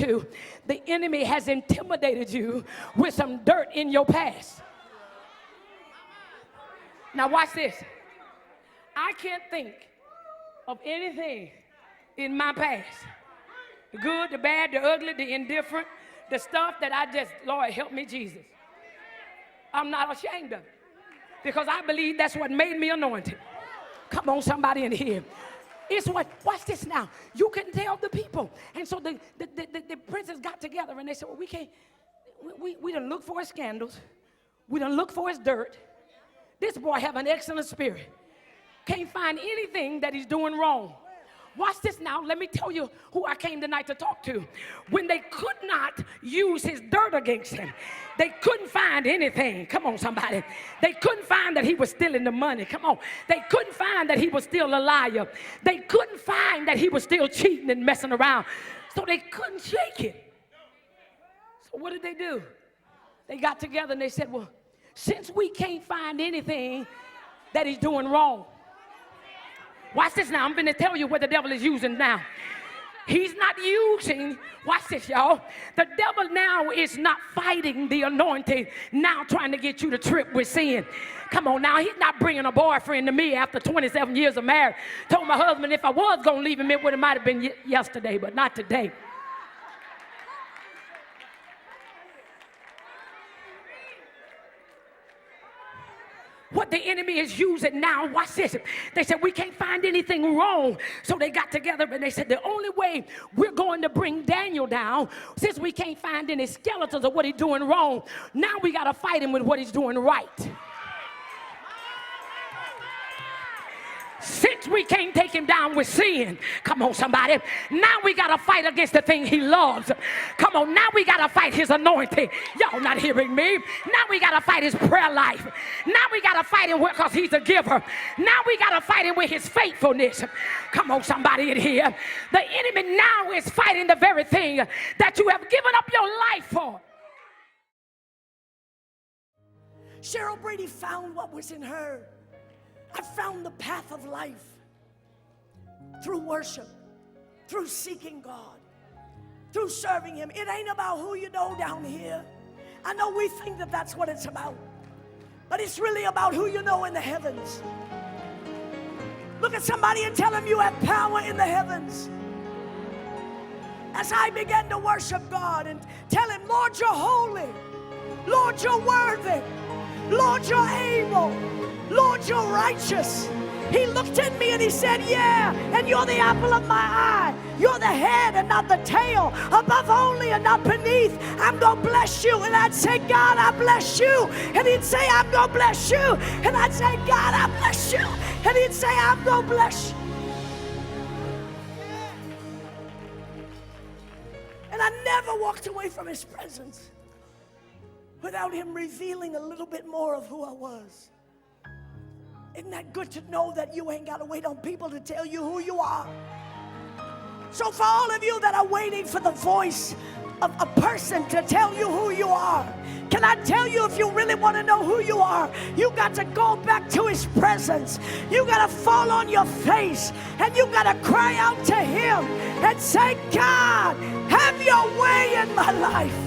to, the enemy has intimidated you with some dirt in your past. Now watch this. I can't think of anything in my past, the good, the bad, the ugly, the indifferent, the stuff that I just, Lord, help me, Jesus. I'm not ashamed of it because I believe that's what made me anointed. Come on, somebody in here. It's what, watch this now. You can tell the people. And so the princes got together and they said, well, we done look for his scandals. We done look for his dirt. This boy have an excellent spirit. Can't find anything that he's doing wrong. Watch this now. Let me tell you who I came tonight to talk to. When they could not use his dirt against him, they couldn't find anything. Come on, somebody. They couldn't find that he was stealing the money. Come on. They couldn't find that he was still a liar. They couldn't find that he was still cheating and messing around. So they couldn't shake it. So what did they do? They got together and they said, well, since we can't find anything that he's doing wrong, watch this now. I'm going to tell you what the devil is using now. He's not using, watch this, y'all. The devil now is not fighting the anointing, now trying to get you to trip with sin. Come on now, he's not bringing a boyfriend to me after 27 years of marriage. Told my husband if I was going to leave him, it might have been yesterday, but not today. What the enemy is using now, watch this. They said, we can't find anything wrong. So they got together and they said, the only way we're going to bring Daniel down, since we can't find any skeletons of what he's doing wrong, now we got to fight him with what he's doing right. Since we can't take him down with sin, come on somebody, now we got to fight against the thing he loves. Come on, now we got to fight his anointing. Y'all not hearing me? Now we got to fight his prayer life. Now we got to fight him because he's a giver. Now we got to fight him with his faithfulness. Come on somebody in here. The enemy now is fighting the very thing that you have given up your life for. Cheryl Brady found what was in her. I found the path of life through worship, through seeking God, through serving him. It ain't about who you know down here. I know we think that that's what it's about, but it's really about who you know in the heavens. Look at somebody and tell them you have power in the heavens. As I began to worship God and tell him, Lord, you're holy. Lord, you're worthy. Lord, you're able. Lord, you're righteous. He looked at me and he said, yeah, and you're the apple of my eye. You're the head and not the tail, above only and not beneath. I'm going to bless you. And I'd say, God, I bless you. And he'd say, I'm going to bless you. And I'd say, God, I bless you. And he'd say, I'm going to bless you. And I never walked away from his presence without him revealing a little bit more of who I was. Isn't that good to know that you ain't got to wait on people to tell you who you are? So for all of you that are waiting for the voice of a person to tell you who you are, can I tell you, if you really want to know who you are, you got to go back to his presence. You got to fall on your face and you got to cry out to him and say, God, have your way in my life.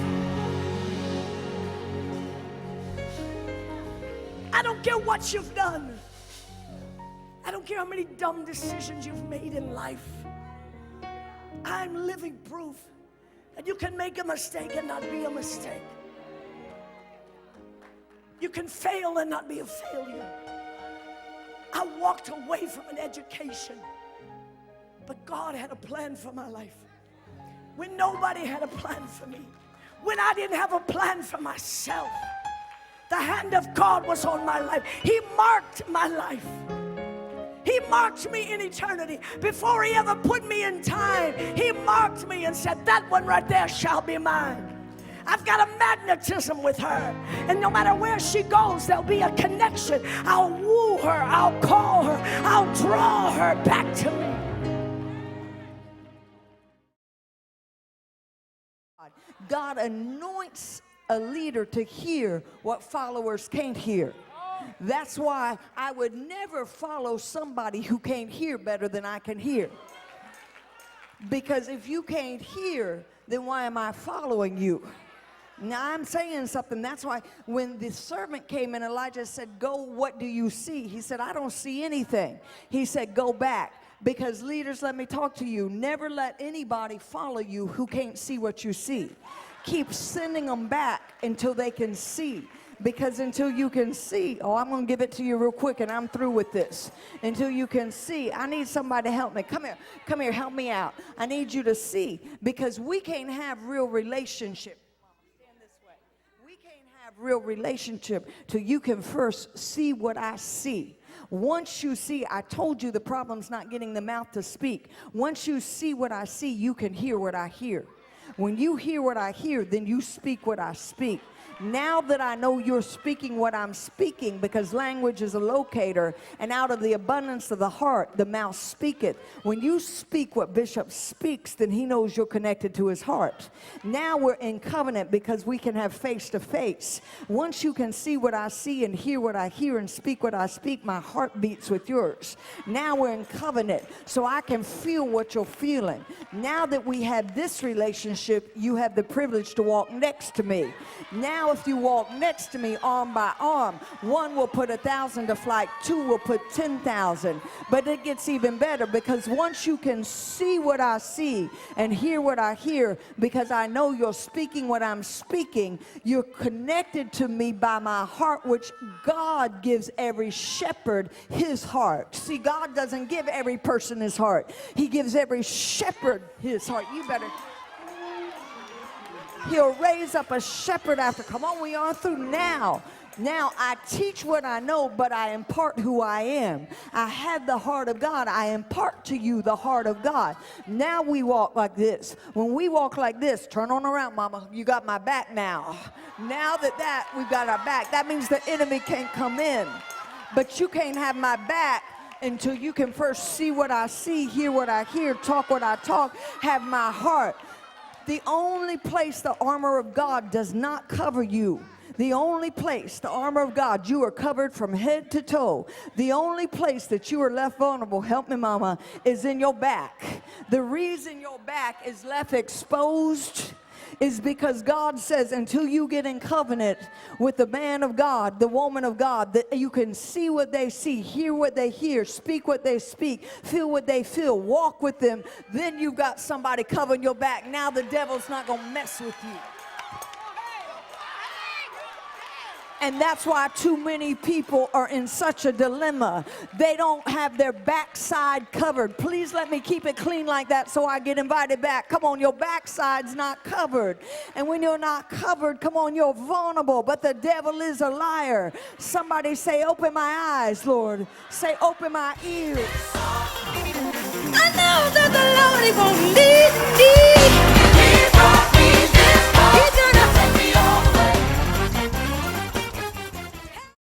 I don't care what you've done. I don't care how many dumb decisions you've made in life. I'm living proof that you can make a mistake and not be a mistake. You can fail and not be a failure. I walked away from an education, but God had a plan for my life. When nobody had a plan for me, when I didn't have a plan for myself, the hand of God was on my life. He marked my life. He marked me in eternity. Before he ever put me in time, he marked me and said, that one right there shall be mine. I've got a magnetism with her. And no matter where she goes, there'll be a connection. I'll woo her. I'll call her. I'll draw her back to me. God anoints a leader to hear what followers can't hear. That's why I would never follow somebody who can't hear better than I can hear. Because if you can't hear, then why am I following you? Now I'm saying something. That's why when the servant came in, Elijah said, go, what do you see? He said, I don't see anything. He said, go back. Because leaders, let me talk to you. Never let anybody follow you who can't see what you see. Keep sending them back until they can see. Because until you can see, oh, I'm going to give it to you real quick and I'm through with this. Until you can see, I need somebody to help me. Come here, help me out. I need you to see. Because we can't have real relationship. We can't have real relationship till you can first see what I see. Once you see, I told you the problem's not getting the mouth to speak. Once you see what I see, you can hear what I hear. When you hear what I hear, then you speak what I speak. Now that I know you're speaking what I'm speaking, because language is a locator, and out of the abundance of the heart, the mouth speaketh. When you speak what Bishop speaks, then he knows you're connected to his heart. Now we're in covenant because we can have face to face. Once you can see what I see and hear what I hear and speak what I speak, my heart beats with yours. Now we're in covenant, so I can feel what you're feeling. Now that we have this relationship, you have the privilege to walk next to me. Now if you walk next to me arm by arm, one will put 1,000 to flight, two will put 10,000. But it gets even better, because once you can see what I see and hear what I hear, because I know you're speaking what I'm speaking, you're connected to me by my heart, which God gives every shepherd his heart. See, God doesn't give every person his heart. He gives every shepherd his heart. You better... He'll raise up a shepherd after. Come on, we are through now. Now I teach what I know, but I impart who I am. I have the heart of God. I impart to you the heart of God. Now we walk like this. When we walk like this, turn on around, mama. You got my back now. Now that we've got our back, that means the enemy can't come in. But you can't have my back until you can first see what I see, hear what I hear, talk what I talk, have my heart. The only place the armor of God does not cover you, the only place, the armor of God, you are covered from head to toe. The only place that you are left vulnerable, help me mama, is in your back. The reason your back is left exposed is because God says until you get in covenant with the man of God, the woman of God, that you can see what they see, hear what they hear, speak what they speak, feel what they feel, walk with them, then you've got somebody covering your back. Now the devil's not going to mess with you. And that's why too many people are in such a dilemma. They don't have their backside covered. Please let me keep it clean like that so I get invited back. Come on, your backside's not covered. And when you're not covered, come on, you're vulnerable. But the devil is a liar. Somebody say, open my eyes, Lord. Say, open my ears. I know that the Lord is going to